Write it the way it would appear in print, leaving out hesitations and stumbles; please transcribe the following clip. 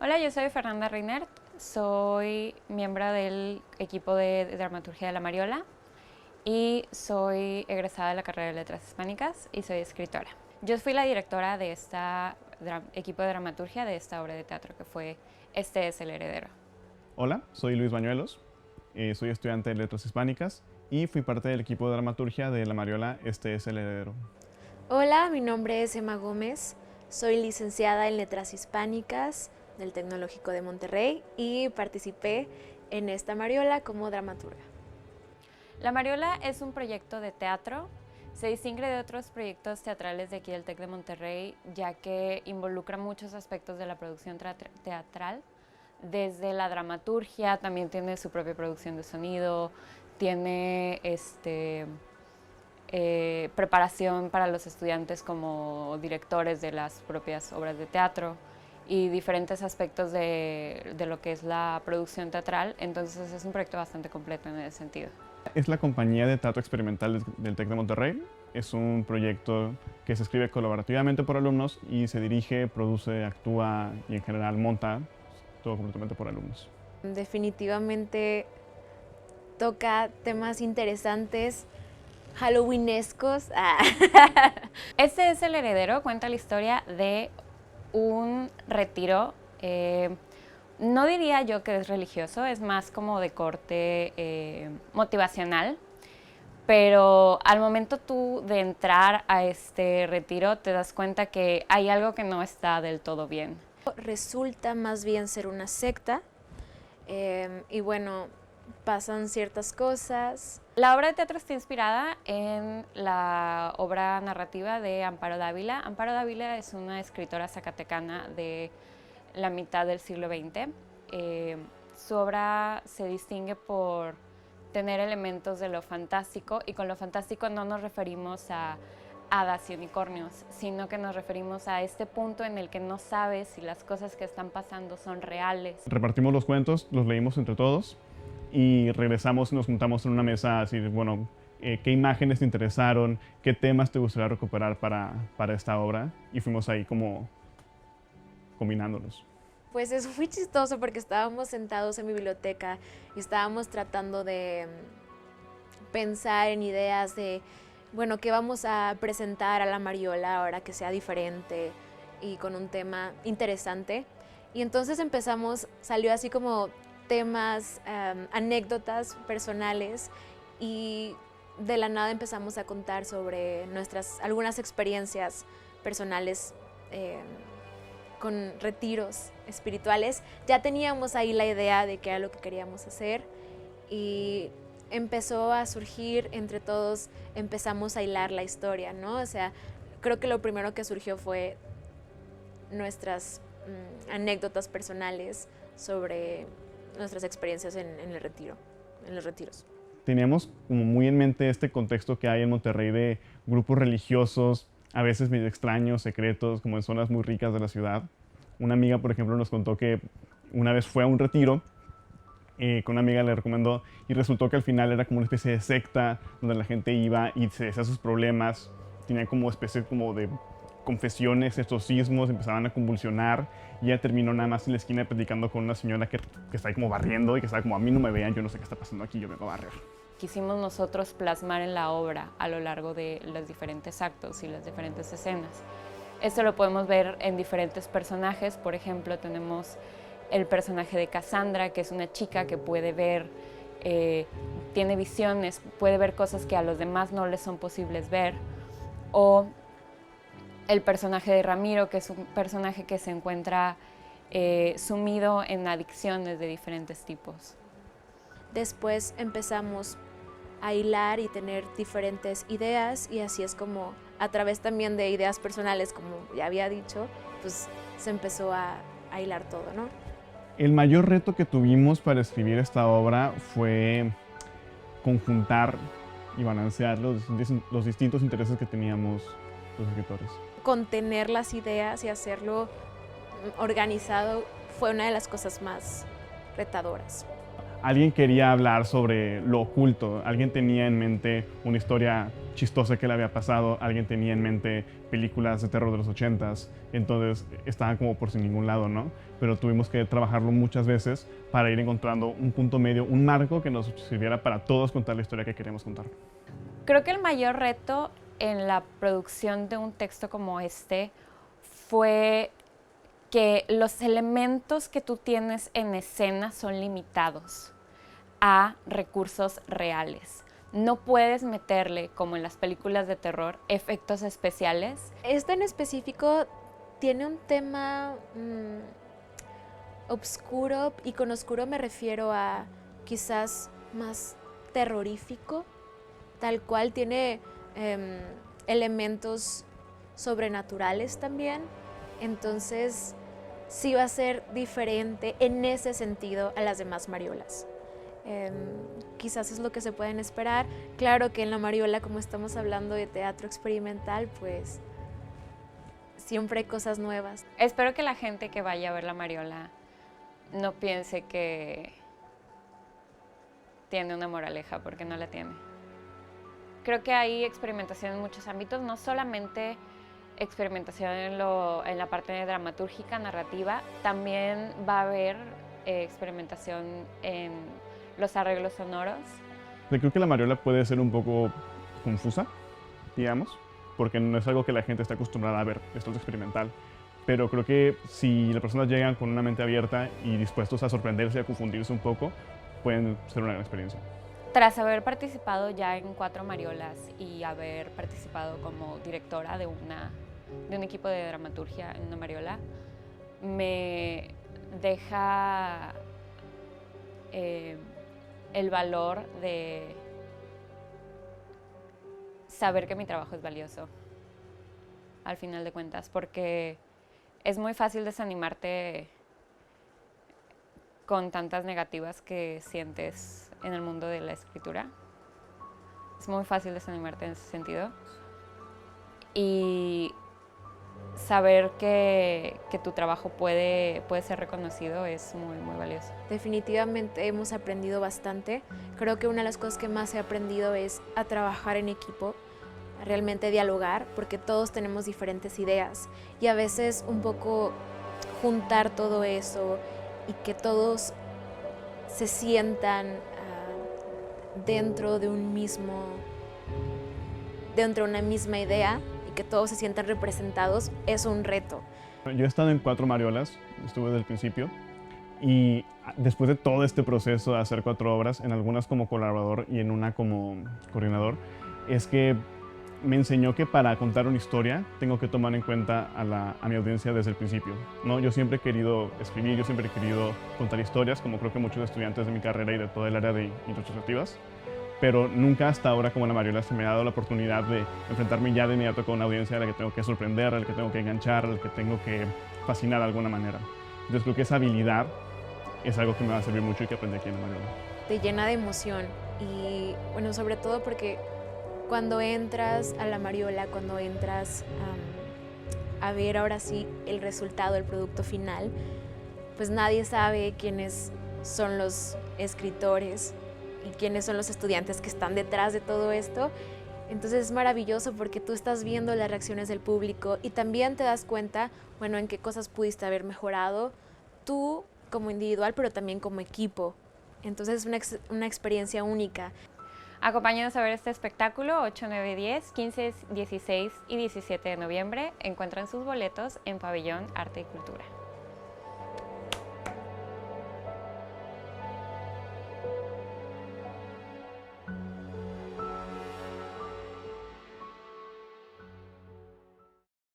Hola, yo soy Fernanda Reinert, soy miembro del equipo de dramaturgia de La Mariola y soy egresada de la carrera de Letras Hispánicas y soy escritora. Yo fui la directora de este equipo de dramaturgia de esta obra de teatro que fue Este es el heredero. Hola, soy Luis Bañuelos, soy estudiante de Letras Hispánicas y fui parte del equipo de dramaturgia de La Mariola Este es el heredero. Hola, mi nombre es Emma Gómez, soy licenciada en Letras Hispánicas del Tecnológico de Monterrey y participé en esta Mariola como dramaturga. La Mariola es un proyecto de teatro. Se distingue de otros proyectos teatrales de aquí del TEC de Monterrey, ya que involucra muchos aspectos de la producción teatral, desde la dramaturgia, también tiene su propia producción de sonido, tiene preparación para los estudiantes como directores de las propias obras de teatro y diferentes aspectos de lo que es la producción teatral, entonces es un proyecto bastante completo en ese sentido. Es la compañía de teatro experimental del TEC de Monterrey. Es un proyecto que se escribe colaborativamente por alumnos y se dirige, produce, actúa y en general monta todo completamente por alumnos. Definitivamente toca temas interesantes, halloweenescos. Este es el heredero, cuenta la historia de un retiro. No diría yo que es religioso, es más como de corte motivacional, pero al momento tú de entrar a este retiro te das cuenta que hay algo que no está del todo bien. Resulta más bien ser una secta y bueno, pasan ciertas cosas. La obra de teatro está inspirada en la obra narrativa de Amparo Dávila. Amparo Dávila es una escritora zacatecana de la mitad del siglo XX. Su obra se distingue por tener elementos de lo fantástico, y con lo fantástico no nos referimos a hadas y unicornios, sino que nos referimos a este punto en el que no sabes si las cosas que están pasando son reales. Repartimos los cuentos, los leímos entre todos y regresamos y nos juntamos en una mesa así, bueno, qué imágenes te interesaron, qué temas te gustaría recuperar para esta obra, y fuimos ahí como combinándolos. Pues es muy chistoso porque estábamos sentados en mi biblioteca y estábamos tratando de pensar en ideas de, bueno, qué vamos a presentar a la Mariola ahora que sea diferente y con un tema interesante. Y entonces salió así como temas, anécdotas personales, y de la nada empezamos a contar sobre algunas experiencias personales con retiros espirituales. Ya teníamos ahí la idea de qué era lo que queríamos hacer y empezó a surgir entre todos, empezamos a hilar la historia, ¿no? O sea, creo que lo primero que surgió fue nuestras anécdotas personales sobre nuestras experiencias en el retiro, en los retiros. Teníamos como muy en mente este contexto que hay en Monterrey de grupos religiosos, a veces medio extraños, secretos, como en zonas muy ricas de la ciudad. Una amiga, por ejemplo, nos contó que una vez fue a un retiro, con una amiga le recomendó, y resultó que al final era como una especie de secta donde la gente iba y se decía sus problemas, tenía como especie como de confesiones, exorcismos, empezaban a convulsionar, y ella terminó nada más en la esquina platicando con una señora que está ahí como barriendo y que estaba como, a mí no me vean, yo no sé qué está pasando aquí, yo vengo a barrer. Quisimos nosotros plasmar en la obra a lo largo de los diferentes actos y las diferentes escenas. Esto lo podemos ver en diferentes personajes. Por ejemplo, tenemos el personaje de Cassandra, que es una chica que puede ver, tiene visiones, puede ver cosas que a los demás no les son posibles ver. O el personaje de Ramiro, que es un personaje que se encuentra sumido en adicciones de diferentes tipos. Después empezamos a hilar y tener diferentes ideas, y así es como a través también de ideas personales, como ya había dicho, pues se empezó a hilar todo, ¿no? El mayor reto que tuvimos para escribir esta obra fue conjuntar y balancear los distintos intereses que teníamos los escritores. Contener las ideas y hacerlo organizado fue una de las cosas más retadoras. alguien quería hablar sobre lo oculto, alguien tenía en mente una historia chistosa que le había pasado, alguien tenía en mente películas de terror de los 80s, entonces estaban como por sin ningún lado, ¿no? Pero tuvimos que trabajarlo muchas veces para ir encontrando un punto medio, un marco que nos sirviera para todos contar la historia que queremos contar. Creo que el mayor reto en la producción de un texto como este fue que los elementos que tú tienes en escena son limitados a recursos reales. No puedes meterle, como en las películas de terror, efectos especiales. Este en específico tiene un tema obscuro, y con oscuro me refiero a quizás más terrorífico, tal cual tiene elementos sobrenaturales también, entonces sí va a ser diferente en ese sentido a las demás Mariolas. Quizás es lo que se pueden esperar. Claro que en la Mariola, como estamos hablando de teatro experimental, pues siempre hay cosas nuevas. Espero que la gente que vaya a ver la Mariola no piense que tiene una moraleja, porque no la tiene. Creo que hay experimentación en muchos ámbitos, no solamente experimentación en la parte dramatúrgica, narrativa, también va a haber experimentación en los arreglos sonoros. Creo que la Mariola puede ser un poco confusa, digamos, porque no es algo que la gente está acostumbrada a ver, esto es experimental. Pero creo que si las personas llegan con una mente abierta y dispuestos a sorprenderse y a confundirse un poco, pueden ser una gran experiencia. Tras haber participado ya en 4 Mariolas y haber participado como directora de un equipo de dramaturgia en una Mariola, me deja el valor de saber que mi trabajo es valioso, al final de cuentas, porque es muy fácil desanimarte con tantas negativas que sientes en el mundo de la escritura. Es muy fácil desanimarte en ese sentido. Y saber que tu trabajo puede ser reconocido es muy, muy valioso. Definitivamente hemos aprendido bastante. Creo que una de las cosas que más he aprendido es a trabajar en equipo, a realmente dialogar, porque todos tenemos diferentes ideas y a veces un poco juntar todo eso y que todos se sientan dentro de una misma idea y que todos se sientan representados es un reto. Yo he estado en 4 Mariolas, estuve desde el principio, y después de todo este proceso de hacer 4 obras, en algunas como colaborador y en una como coordinador, es que me enseñó que para contar una historia tengo que tomar en cuenta a mi audiencia desde el principio, ¿no? Yo siempre he querido escribir, yo siempre he querido contar historias, como creo que muchos estudiantes de mi carrera y de todo el área de industrias creativas, pero nunca hasta ahora como la Mariola se me ha dado la oportunidad de enfrentarme ya de inmediato con una audiencia a la que tengo que sorprender, a la que tengo que enganchar, a la que tengo que fascinar de alguna manera. Entonces creo que esa habilidad es algo que me va a servir mucho y que aprendí aquí en la Mariola. Te llena de emoción y bueno, sobre todo porque cuando entras a la Mariola, cuando entras a ver ahora sí el resultado, el producto final, pues nadie sabe quiénes son los escritores y quiénes son los estudiantes que están detrás de todo esto. Entonces es maravilloso porque tú estás viendo las reacciones del público y también te das cuenta, bueno, en qué cosas pudiste haber mejorado tú como individual, pero también como equipo. Entonces es una experiencia única. Acompáñanos a ver este espectáculo 8, 9, 10, 15, 16 y 17 de noviembre. Encuentran sus boletos en Pabellón Arte y Cultura.